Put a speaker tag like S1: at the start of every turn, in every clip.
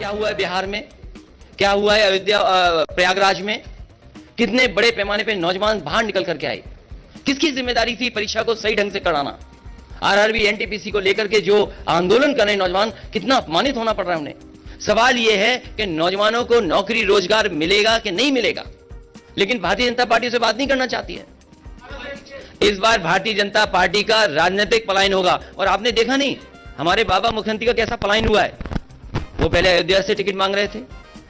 S1: क्या हुआ है बिहार में, क्या हुआ है अयोध्या प्रयागराज में, कितने बड़े पैमाने पे नौजवान बाहर निकल करके आए। किसकी जिम्मेदारी थी परीक्षा को सही ढंग से कराना? आरआरबी एनटीपीसी को लेकर के जो आंदोलन कर रहे नौजवान, कितना अपमानित होना पड़ रहा है उन्हें। सवाल यह है कि नौजवानों को नौकरी रोजगार मिलेगा कि नहीं मिलेगा, लेकिन भारतीय जनता पार्टी से बात नहीं करना चाहती है। इस बार भारतीय जनता पार्टी का राजनीतिक पलायन होगा। और आपने देखा नहीं हमारे बाबा मुख्यमंत्री का कैसा पलायन हुआ है। वो पहले अयोध्या से टिकट मांग रहे थे,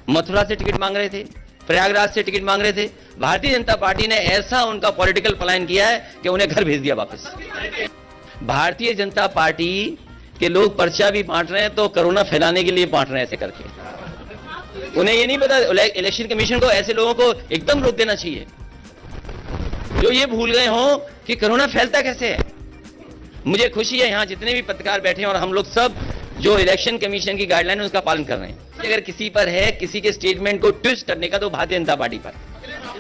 S1: मथुरा से टिकट मांग रहे थे, प्रयागराज से टिकट मांग रहे थे। भारतीय जनता पार्टी ने ऐसा उनका पॉलिटिकल पलायन किया है कि उन्हें घर भेज दिया वापस। भारतीय जनता पार्टी के लोग पर्चा भी बांट रहे हैं तो कोरोना फैलाने के लिए बांट रहे हैं ऐसे करके। उन्हें ये नहीं पता इलेक्शन कमीशन को ऐसे लोगों को एकदम रोक देना चाहिए जो ये भूल गए हो कि कोरोना फैलता कैसे है। मुझे खुशी है यहां जितने भी पत्रकार बैठे हैं और हम लोग सब जो इलेक्शन कमीशन की गाइडलाइन है उसका पालन कर रहे हैं। अगर किसी पर है किसी के स्टेटमेंट को ट्विस्ट करने का तो भारतीय जनता पार्टी पर।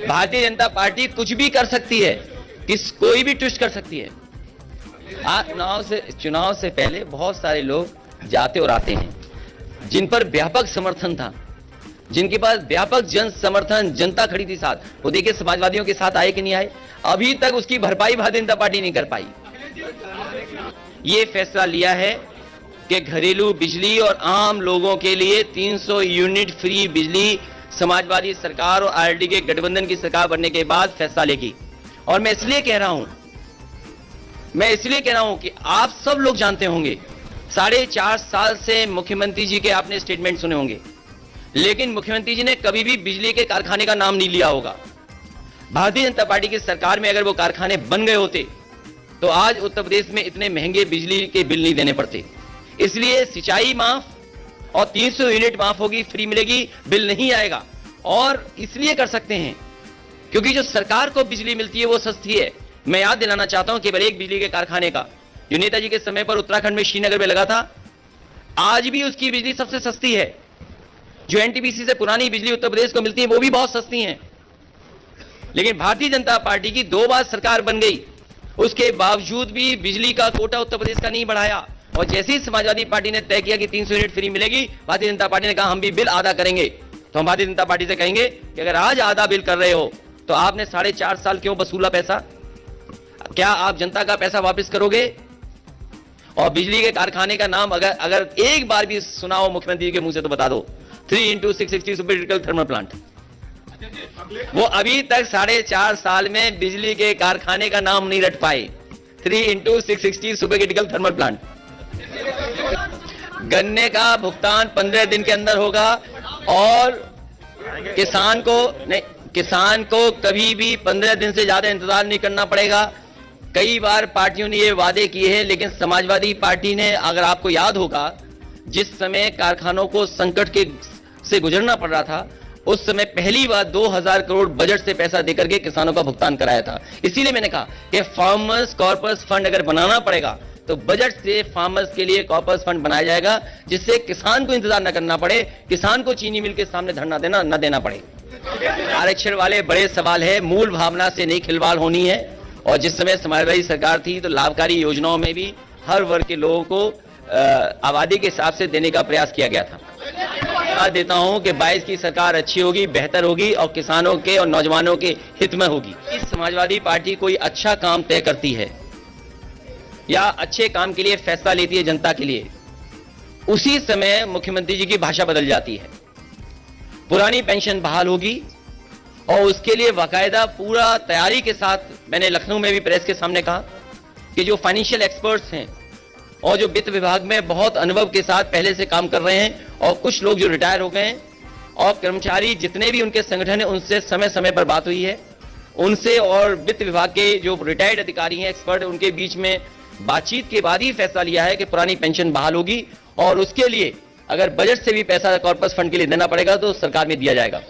S1: भारतीय जनता पार्टी कुछ भी कर सकती है, कोई भी ट्विस्ट कर सकती है। चुनाव से पहले बहुत सारे लोग जाते और आते हैं जिन पर व्यापक समर्थन था, जिनके पास व्यापक जन समर्थन जनता खड़ी थी साथ। वो देखिए समाजवादियों के साथ आए कि नहीं आए, अभी तक उसकी भरपाई भारतीय जनता पार्टी नहीं कर पाई। ये फैसला लिया है कि घरेलू बिजली और आम लोगों के लिए 300 यूनिट फ्री बिजली समाजवादी सरकार और आरएलडी के गठबंधन की सरकार बनने के बाद फैसला लेगी। और मैं इसलिए कह रहा हूं कि आप सब लोग जानते होंगे 4.5 साल से मुख्यमंत्री जी के आपने स्टेटमेंट सुने होंगे, लेकिन मुख्यमंत्री जी ने कभी भी बिजली के कारखाने का नाम नहीं लिया होगा। भारतीय जनता पार्टी की सरकार में अगर वो कारखाने बन गए होते तो आज उत्तर प्रदेश में इतने महंगे बिजली के बिल नहीं देने पड़ते। इसलिए सिंचाई माफ और 300 यूनिट माफ होगी, फ्री मिलेगी, बिल नहीं आएगा। और इसलिए कर सकते हैं क्योंकि जो सरकार को बिजली मिलती है वो सस्ती है। मैं याद दिलाना चाहता हूं केवल एक बिजली के कारखाने का जो नेताजी के समय पर उत्तराखंड में श्रीनगर में लगा था, आज भी उसकी बिजली सबसे सस्ती है। जो एनटीपीसी से पुरानी बिजली उत्तर प्रदेश को मिलती है वो भी बहुत सस्ती है। लेकिन भारतीय जनता पार्टी की 2 बार सरकार बन गई, उसके बावजूद भी बिजली का कोटा उत्तर प्रदेश का नहीं बढ़ाया। और जैसे ही समाजवादी पार्टी ने तय किया कि 300 यूनिट फ्री मिलेगी, भारतीय जनता पार्टी ने कहा हम भी बिल आधा करेंगे। तो हम भारतीय जनता पार्टी से कहेंगे कि अगर आज आधा बिल कर रहे हो तो आपने 4.5 साल क्यों वसूला पैसा? क्या आप जनता का पैसा वापस करोगे? और बिजली के कारखाने का नाम अगर एक बार भी सुना हो मुख्यमंत्री के मुंह से तो बता दो, 3x660 super critical thermal plant. वो अभी तक 4.5 साल में बिजली के कारखाने का नाम नहीं रट पाए। 3x660 super critical thermal plant. गन्ने का भुगतान 15 दिन के अंदर होगा और किसान को कभी भी 15 दिन से ज्यादा इंतजार नहीं करना पड़ेगा। कई बार पार्टियों ने ये वादे किए हैं, लेकिन समाजवादी पार्टी ने, अगर आपको याद होगा, जिस समय कारखानों को संकट से गुजरना पड़ रहा था उस समय पहली बार 2000 करोड़ बजट से पैसा देकर के किसानों का भुगतान कराया था। इसीलिए मैंने कहा कि फार्मर्स कॉर्पस फंड अगर बनाना पड़ेगा तो बजट से फार्मर्स के लिए कॉर्पस फंड बनाया जाएगा, जिससे किसान को इंतजार न करना पड़े, किसान को चीनी मिल के सामने धरना न देना पड़े। आरक्षण वाले बड़े सवाल है, मूल भावना से नहीं खिलवाड़ होनी है। और जिस समय समाजवादी सरकार थी तो लाभकारी योजनाओं में भी हर वर्ग के लोगों को आबादी के हिसाब से देने का प्रयास किया गया था। मैं देता हूं कि 22 की सरकार अच्छी होगी, बेहतर होगी और किसानों के और नौजवानों के हित में होगी। इस समाजवादी पार्टी कोई अच्छा काम तय करती है या अच्छे काम के लिए फैसला लेती है जनता के लिए, उसी समय मुख्यमंत्री जी की भाषा बदल जाती है। पुरानी पेंशन बहाल होगी और उसके लिए बाकायदा पूरा तैयारी के साथ, मैंने लखनऊ में भी प्रेस के सामने कहा कि जो फाइनेंशियल एक्सपर्ट्स हैं और जो वित्त विभाग में बहुत अनुभव के साथ पहले से काम कर रहे हैं और कुछ लोग जो रिटायर हो गए हैं और कर्मचारी जितने भी उनके संगठन हैं उनसे समय समय पर बात हुई है, उनसे और वित्त विभाग के जो रिटायर्ड अधिकारी हैं, एक्सपर्ट, उनके बीच में बातचीत के बाद ही फैसला लिया है कि पुरानी पेंशन बहाल होगी और उसके लिए अगर बजट से भी पैसा कॉर्पस फंड के लिए देना पड़ेगा तो सरकार में दिया जाएगा।